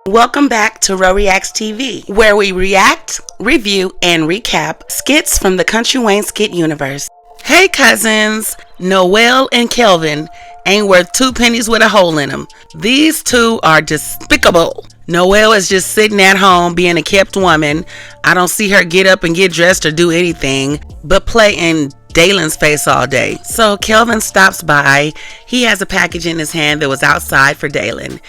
Welcome back to Ro Reacts TV, where we react, review, and recap skits from the Country Wayne skit universe. Hey cousins, Noel and Kelvin ain't worth 2 pennies with a hole in them. These two are despicable. Noel is just sitting at home being a kept woman. I don't see her get up and get dressed or do anything but play in Dalen's face all day. So Kelvin stops by. He has a package in his hand that was outside for Dalen.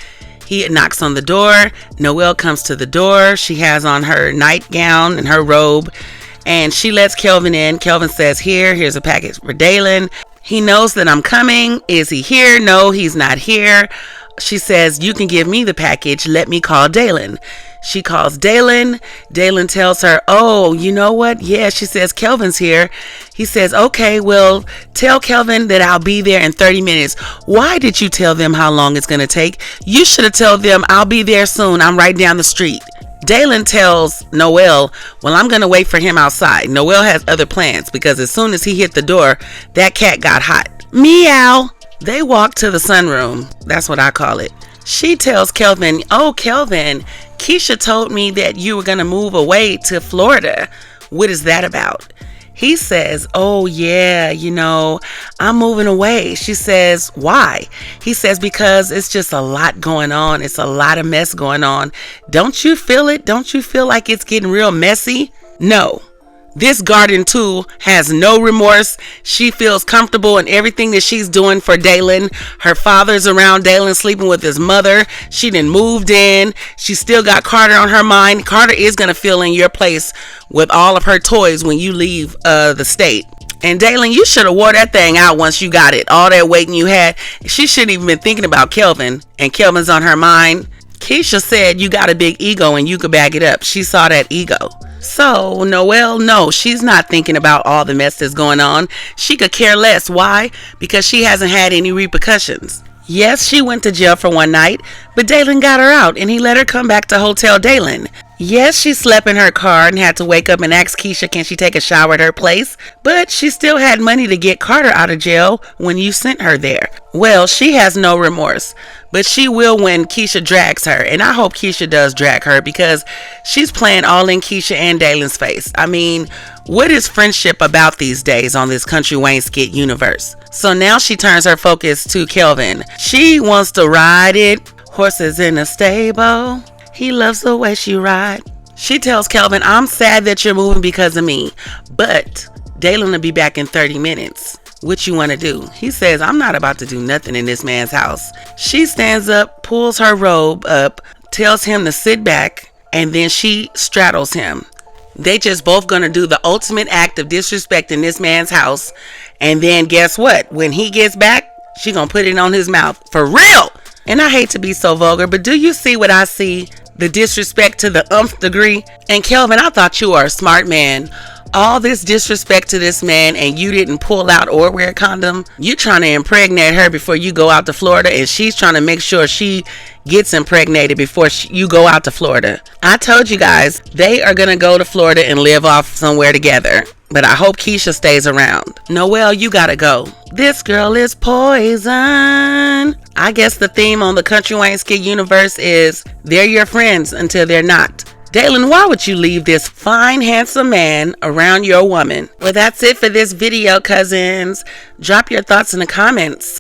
He knocks on the door. Noel comes to the door. She has on her nightgown and her robe, and she lets Kelvin in. Kelvin says, here's a package for Dalen. He knows that I'm coming. Is he here? No, he's not here. She says, you can give me the package. Let me call Dalen. She calls Dalen. Dalen tells her, oh, you know what? Yeah, she says, Kelvin's here. He says, okay, well, tell Kelvin that I'll be there in 30 minutes. Why did you tell them how long it's going to take? You should have told them I'll be there soon. I'm right down the street. Dalen tells Noel, well, I'm going to wait for him outside. Noel has other plans because as soon as he hit the door, that cat got hot. Meow. They walk to the sunroom. That's what I call it. She tells Kelvin, oh, Kelvin, Keisha told me that you were going to move away to Florida. What is that about? He says, oh, yeah, I'm moving away. She says, why? He says, because it's just a lot going on. It's a lot of mess going on. Don't you feel it? Don't you feel like it's getting real messy? No. This garden tool has no remorse. She feels comfortable in everything that she's doing for Dalen. Her father's around Dalen sleeping with his mother. She done moved in. She still got Carter on her mind. Carter is going to fill in your place with all of her toys when you leave the state. And Dalen, you should have wore that thing out once you got it. All that waiting you had. She shouldn't even been thinking about Kelvin. And Kelvin's on her mind. Keisha said you got a big ego and you could back it up. She saw that ego. So Noel, no, she's not thinking about all the mess that's going on. She could care less. Why? Because she hasn't had any repercussions. Yes, she went to jail for one night, but Dalen got her out and he let her come back to Hotel Dalen. Yes, she slept in her car and had to wake up and ask Keisha, can she take a shower at her place? But she still had money to get Carter out of jail when you sent her there. Well, she has no remorse, but she will when Keisha drags her. And I hope Keisha does drag her because she's playing all in Keisha and Dalen's face. I mean, what is friendship about these days on this Country Wayne skit universe? So now she turns her focus to Kelvin. She wants to ride it. Horses in a stable. He loves the way she ride. She tells Kelvin, I'm sad that you're moving because of me, but Dalen will be back in 30 minutes. What you want to do? He says, I'm not about to do nothing in this man's house. She stands up, pulls her robe up, tells him to sit back, and then she straddles him. They just both gonna do the ultimate act of disrespect in this man's house. And then guess what? When he gets back, she gonna put it on his mouth. For real! And I hate to be so vulgar, but do you see what I see? The disrespect to the nth degree. And Kelvin, I thought you were a smart man. All this disrespect to this man and you didn't pull out or wear a condom. You trying to impregnate her before you go out to Florida, and she's trying to make sure she gets impregnated before you go out to Florida. I told you guys, they are going to go to Florida and live off somewhere together. But I hope Keisha stays around. Noel, you gotta go. This girl is poison. I guess the theme on the Country Wayne skit universe is they're your friends until they're not. Dalen, why would you leave this fine, handsome man around your woman? Well, that's it for this video, cousins. Drop your thoughts in the comments.